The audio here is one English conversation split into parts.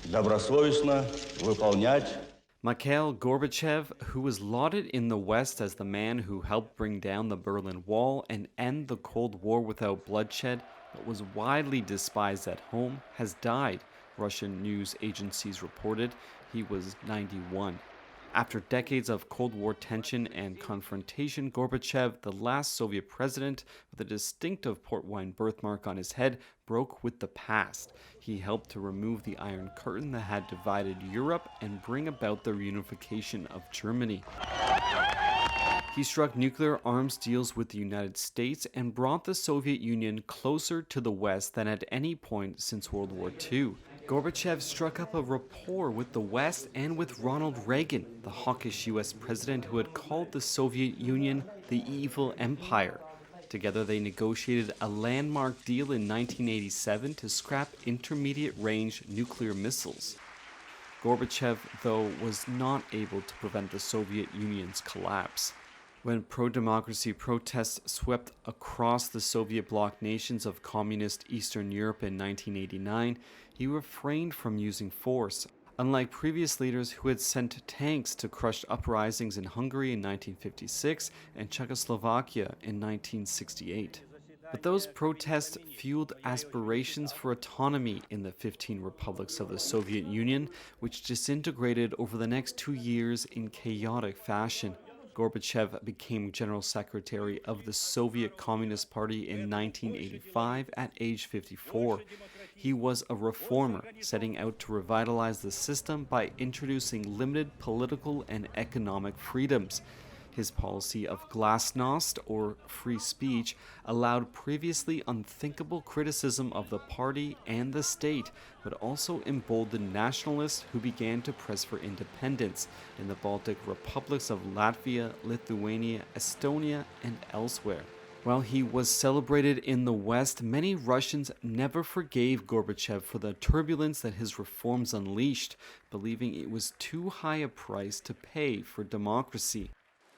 добросовестно выполнять. Mikhail Gorbachev, who was lauded in the West as the man who helped bring down the Berlin Wall and end the Cold War without bloodshed, but was widely despised at home, has died, Russian news agencies reported. He was 91. After decades of Cold War tension and confrontation, Gorbachev, the last Soviet president with a distinctive port wine birthmark on his head, broke with the past. He helped to remove the Iron Curtain that had divided Europe and bring about the reunification of Germany. He struck nuclear arms deals with the United States and brought the Soviet Union closer to the West than at any point since World War II. Gorbachev struck up a rapport with the West and with Ronald Reagan, the hawkish US president who had called the Soviet Union the evil empire. Together, they negotiated a landmark deal in 1987 to scrap intermediate-range nuclear missiles. Gorbachev, though, was not able to prevent the Soviet Union's collapse. When pro-democracy protests swept across the Soviet bloc nations of communist Eastern Europe in 1989, he refrained from using force, unlike previous leaders who had sent tanks to crush uprisings in Hungary in 1956 and Czechoslovakia in 1968. But those protests fueled aspirations for autonomy in the 15 republics of the Soviet Union, which disintegrated over the next 2 years in chaotic fashion. Gorbachev became General Secretary of the Soviet Communist Party in 1985 at age 54. He was a reformer, setting out to revitalize the system by introducing limited political and economic freedoms. His policy of glasnost, or free speech, allowed previously unthinkable criticism of the party and the state, but also emboldened nationalists who began to press for independence in the Baltic republics of Latvia, Lithuania, Estonia, and elsewhere. While he was celebrated in the West, many Russians never forgave Gorbachev for the turbulence that his reforms unleashed, believing it was too high a price to pay for democracy.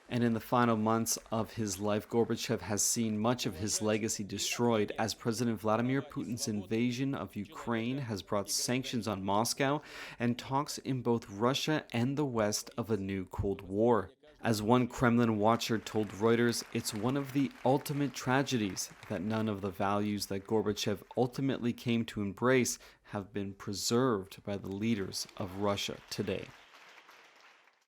And in the final months of his life, Gorbachev has seen much of his legacy destroyed as President Vladimir Putin's invasion of Ukraine has brought sanctions on Moscow and talks in both Russia and the West of a new Cold War. As one Kremlin watcher told Reuters, it's one of the ultimate tragedies that none of the values that Gorbachev ultimately came to embrace have been preserved by the leaders of Russia today.